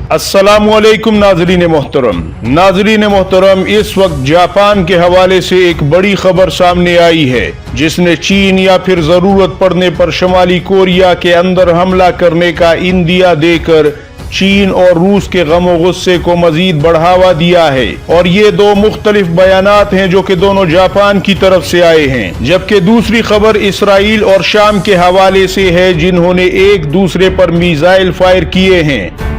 अस्सलामुअलैकुम नाज़रीन मोहतरम, इस वक्त जापान के हवाले से एक बड़ी खबर सामने आई है जिसने चीन या फिर जरूरत पड़ने पर शुमाली कोरिया के अंदर हमला करने का इंदिया देकर चीन और रूस के गम गुस्से को मजीद बढ़ावा दिया है। और ये दो मुख्तलिफ बयानात हैं जो कि दोनों जापान की तरफ से आए हैं, जबकि दूसरी खबर इसराइल और शाम के हवाले से है जिन्होंने एक दूसरे पर मिसाइल फायर किए हैं।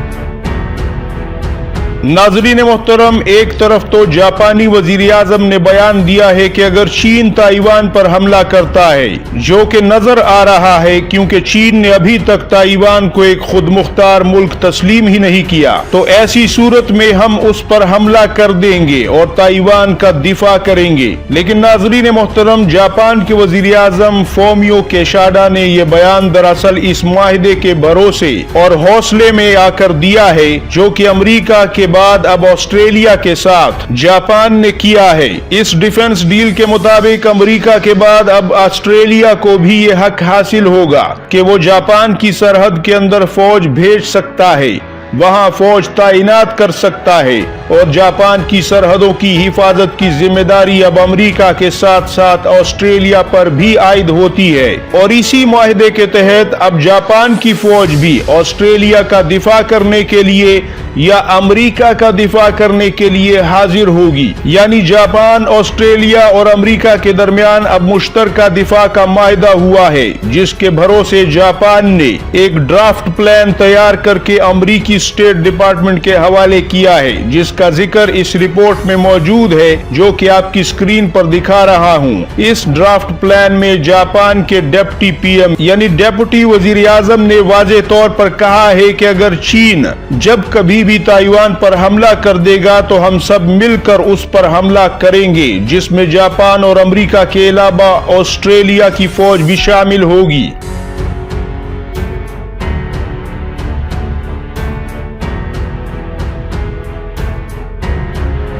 नाज़रीन मोहतरम, एक तरफ तो जापानी वजीर आज़म ने बयान दिया है कि अगर चीन ताइवान पर हमला करता है, जो कि नजर आ रहा है क्योंकि चीन ने अभी तक ताइवान को एक खुद मुख्तार मुल्क तस्लीम ही नहीं किया, तो ऐसी सूरत में हम उस पर हमला कर देंगे और ताइवान का दिफा करेंगे। लेकिन नाज़रीन मोहतरम, जापान के वजीर आज़म फोमियो केशिदा ने यह बयान दरअसल इस माहिदे के भरोसे और हौसले में आकर दिया है जो कि अमरीका के बाद अब ऑस्ट्रेलिया के साथ जापान ने किया है। इस डिफेंस डील के मुताबिक अमेरिका के बाद अब ऑस्ट्रेलिया को भी ये हक हासिल होगा कि वो जापान की सरहद के अंदर फौज भेज सकता है, वहां फौज तैनात कर सकता है और जापान की सरहदों की हिफाजत की जिम्मेदारी अब अमेरिका के साथ साथ ऑस्ट्रेलिया पर भी आयद होती है। और इसी मुआहदे के तहत अब जापान की फौज भी ऑस्ट्रेलिया का दिफा करने के लिए या अमेरिका का दिफा करने के लिए हाजिर होगी। यानी जापान, ऑस्ट्रेलिया और अमेरिका के दरमियान अब मुश्तरका दिफा का माहिदा हुआ है, जिसके भरोसे जापान ने एक ड्राफ्ट प्लान तैयार करके अमेरिकी स्टेट डिपार्टमेंट के हवाले किया है, जिसका जिक्र इस रिपोर्ट में मौजूद है जो कि आपकी स्क्रीन पर दिखा रहा हूं। इस ड्राफ्ट प्लान में जापान के डिप्टी पीएम यानी डिप्टी वजीर आजम ने वाज़ेह तौर पर कहा है कि अगर चीन जब कभी भी ताइवान पर हमला कर देगा तो हम सब मिलकर उस पर हमला करेंगे, जिसमें जापान और अमेरिका के अलावा ऑस्ट्रेलिया की फौज भी शामिल होगी।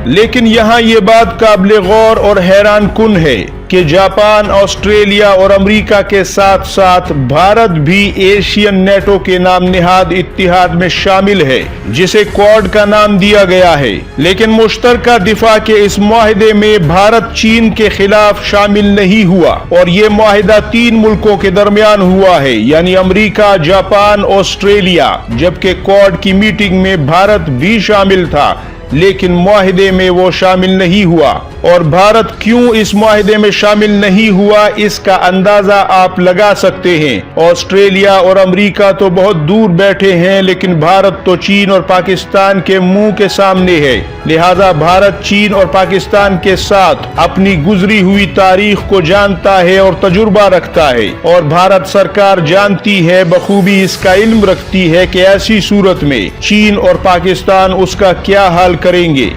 लेकिन यहाँ ये बात काबिल गौर और हैरान कुन है कि जापान, ऑस्ट्रेलिया और अमेरिका के साथ साथ भारत भी एशियन नेटो के नाम निहाद इत्तिहाद में शामिल है, जिसे क्वाड का नाम दिया गया है। लेकिन मुश्तरका दिफा के इस मुआहदे में भारत चीन के खिलाफ शामिल नहीं हुआ और ये मुआहदा 3 मुल्कों के दरमियान हुआ है, यानी अमेरिका, जापान, ऑस्ट्रेलिया। जबकि क्वाड की मीटिंग में भारत भी शामिल था लेकिन मुआहदे में वो शामिल नहीं हुआ। और भारत क्यों इस मुआहदे में शामिल नहीं हुआ, इसका अंदाजा आप लगा सकते हैं। ऑस्ट्रेलिया और अमेरिका तो बहुत दूर बैठे हैं, लेकिन भारत तो चीन और पाकिस्तान के मुंह के सामने है। लिहाजा भारत चीन और पाकिस्तान के साथ अपनी गुजरी हुई तारीख को जानता है और तजुर्बा रखता है, और भारत सरकार जानती है, बखूबी इसका इल्म रखती है कि ऐसी सूरत में चीन और पाकिस्तान उसका क्या हाल करेंगे।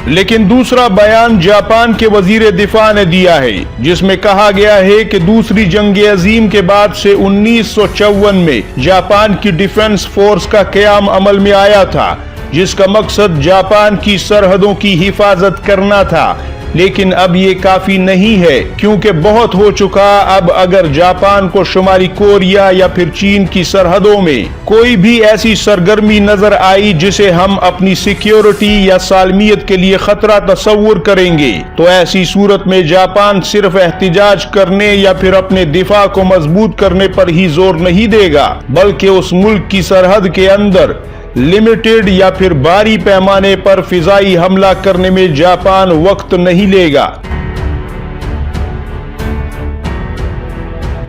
लेकिन दूसरा बयान जापान के वजीर दिफा ने दिया है, जिसमें कहा गया है कि दूसरी जंग अजीम के बाद से 1954 में जापान की डिफेंस फोर्स का क़याम अमल में आया था, जिसका मकसद जापान की सरहदों की हिफाजत करना था। लेकिन अब ये काफी नहीं है, क्योंकि बहुत हो चुका। अब अगर जापान को शुमाली कोरिया या फिर चीन की सरहदों में कोई भी ऐसी सरगर्मी नजर आई जिसे हम अपनी सिक्योरिटी या सालमियत के लिए खतरा तस्वुर करेंगे, तो ऐसी सूरत में जापान सिर्फ एहतिजाज करने या फिर अपने दिफा को मजबूत करने पर ही जोर नहीं देगा, बल्कि उस मुल्क की सरहद के अंदर लिमिटेड या फिर भारी पैमाने पर फिजाई हमला करने में जापान वक्त नहीं लेगा।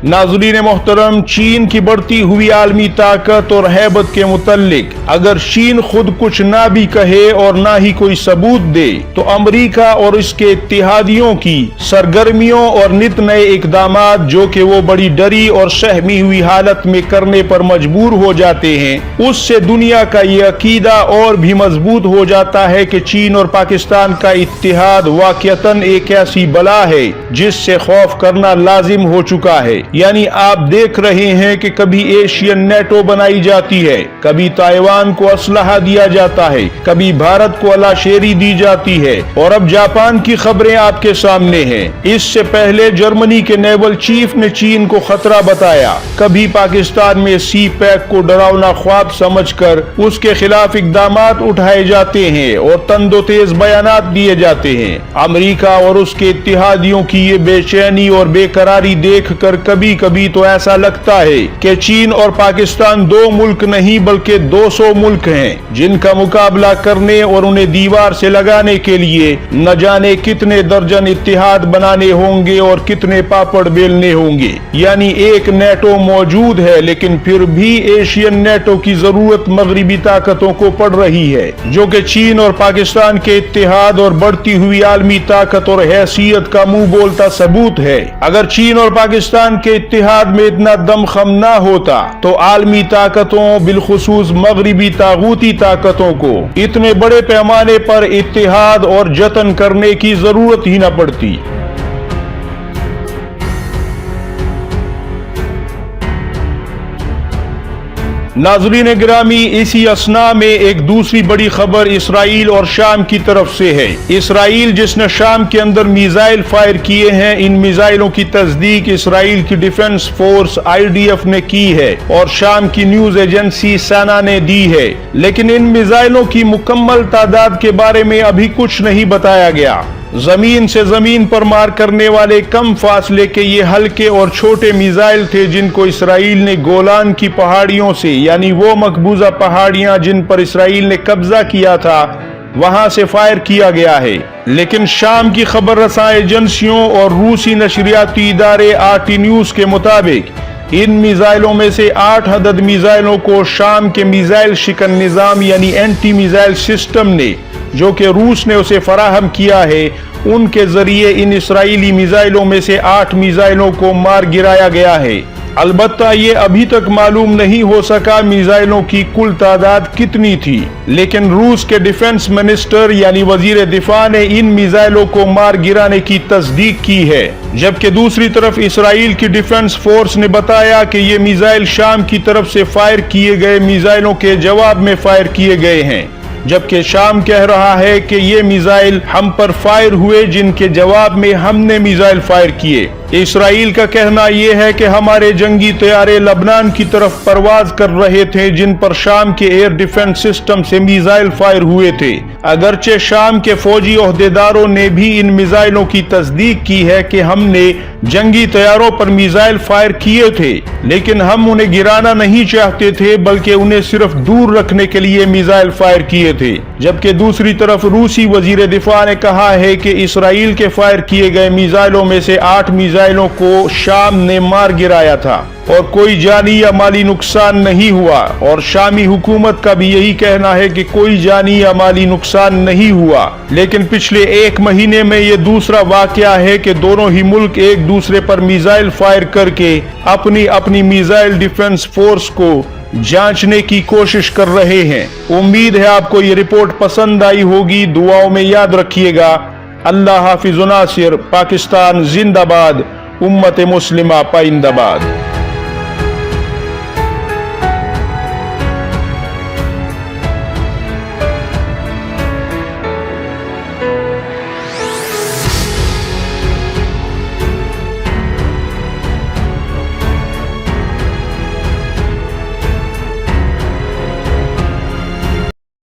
नाज़रीन मोहतरम, चीन की बढ़ती हुई आलमी ताकत और हैबत के मुतल्लिक अगर चीन खुद कुछ ना भी कहे और ना ही कोई सबूत दे, तो अमेरिका और इसके इत्तेहादियों की सरगर्मियों और नित नए इकदामात जो कि वो बड़ी डरी और सहमी हुई हालत में करने पर मजबूर हो जाते हैं, उससे दुनिया का ये अकीदा और भी मजबूत हो जाता है कि चीन और पाकिस्तान का इत्तेहाद वाक़ियतन एक ऐसी बला है जिससे खौफ करना लाजिम हो चुका है। यानी आप देख रहे हैं कि कभी एशियन नेटो बनाई जाती है, कभी ताइवान को असलहा दिया जाता है, कभी भारत को अलाशेरी दी जाती है, और अब जापान की खबरें आपके सामने हैं। इससे पहले जर्मनी के नेवल चीफ ने चीन को खतरा बताया। कभी पाकिस्तान में सी पैक को डरावना ख्वाब समझकर उसके खिलाफ इकदामात उठाए जाते हैं और तंदोतेज बयानात दिए जाते हैं। अमेरिका और उसके इत्तेहादियों की ये बेचैनी और बेकरारी देखकर कभी कभी तो ऐसा लगता है कि चीन और पाकिस्तान दो मुल्क नहीं बल्कि 200 मुल्क हैं, जिनका मुकाबला करने और उन्हें दीवार से लगाने के लिए न जाने कितने दर्जन इत्तेहाद बनाने होंगे और कितने पापड़ बेलने होंगे। यानी एक नेटो मौजूद है, लेकिन फिर भी एशियन नेटो की जरूरत मगरिबी ताकतों को पड़ रही है, जो कि चीन और पाकिस्तान के इत्तेहाद और बढ़ती हुई आलमी ताकत और हैसियत का मुंह बोलता सबूत है। अगर चीन और पाकिस्तान के इत्तेहाद में इतना दमखम ना होता तो आलमी ताकतों बिलखुसूस मगरिबी तागूती ताकतों को इतने बड़े पैमाने पर इत्तेहाद और जतन करने की जरूरत ही न पड़ती। नाज़रीन गिरामी, इसी असना में एक दूसरी बड़ी खबर इसराइल और शाम की तरफ से है। इसराइल जिसने शाम के अंदर मिसाइल फायर किए हैं, इन मिसाइलों की तस्दीक इसराइल की डिफेंस फोर्स IDF ने की है और शाम की न्यूज एजेंसी सना ने दी है, लेकिन इन मिसाइलों की मुकम्मल तादाद के बारे में अभी कुछ नहीं बताया गया। जमीन से जमीन पर मार करने वाले कम फासले के ये हल्के और छोटे मिसाइल थे, जिनको इसराइल ने गोलान की पहाड़ियों से, यानी वो मकबूजा पहाड़ियां जिन पर इसराइल ने कब्जा किया था, वहां से फायर किया गया है। लेकिन शाम की खबर रसां एजेंसियों और रूसी नशरियाती इदारे RT न्यूज के मुताबिक इन मिसाइलों में से 8 अदद मिसाइलों को शाम के मिसाइल शिकन निजाम यानी एंटी मिसाइल सिस्टम ने, जो कि रूस ने उसे फराहम किया है, उनके जरिए इन इसराइली मिसाइलों में से 8 मिसाइलों को मार गिराया गया है। अलबत्ता ये अभी तक मालूम नहीं हो सका मिसाइलों की कुल तादाद कितनी थी, लेकिन रूस के डिफेंस मिनिस्टर यानी वजीर दिफा ने इन मिसाइलों को मार गिराने की तस्दीक की है। जबकि दूसरी तरफ इसराइल की डिफेंस फोर्स ने बताया कि ये मिसाइल शाम की तरफ से फायर किए गए मिसाइलों के जवाब में फायर किए गए हैं, जबकि शाम कह रहा है कि ये मिसाइल हम पर फायर हुए जिनके जवाब में हमने मिसाइल फायर किए। इसराइल का कहना यह है कि हमारे जंगी तैयारे लबनान की तरफ परवाज कर रहे थे, जिन पर शाम के एयर डिफेंस सिस्टम से मिसाइल फायर हुए थे। अगरचे शाम के फौजी ओहदेदारों ने भी इन मिसाइलों की तस्दीक की है कि हमने जंगी तैयारों पर मिसाइल फायर किए थे, लेकिन हम उन्हें गिराना नहीं चाहते थे बल्कि उन्हें सिर्फ दूर रखने के लिए मिसाइल फायर किए थे। जबकि दूसरी तरफ रूसी वजीर दिफा ने कहा है कि इसराइल के फायर किए गए मिसाइलों में से 8 मिसाइलों को शाम ने मार गिराया था और कोई जानी या माली नुकसान नहीं हुआ, और शामी हुकूमत का भी यही कहना है कि कोई जानी या माली नुकसान नहीं हुआ। लेकिन पिछले 1 महीने में ये दूसरा वाकया है कि दोनों ही मुल्क एक दूसरे पर मिसाइल फायर करके अपनी अपनी मिसाइल डिफेंस फोर्स को जांचने की कोशिश कर रहे हैं। उम्मीद है आपको ये रिपोर्ट पसंद आई होगी। दुआओं में याद रखिएगा। अल्लाह हाफिज़ व नासिर। पाकिस्तान जिंदाबाद, उम्मत मुस्लिमा पाइंदाबाद।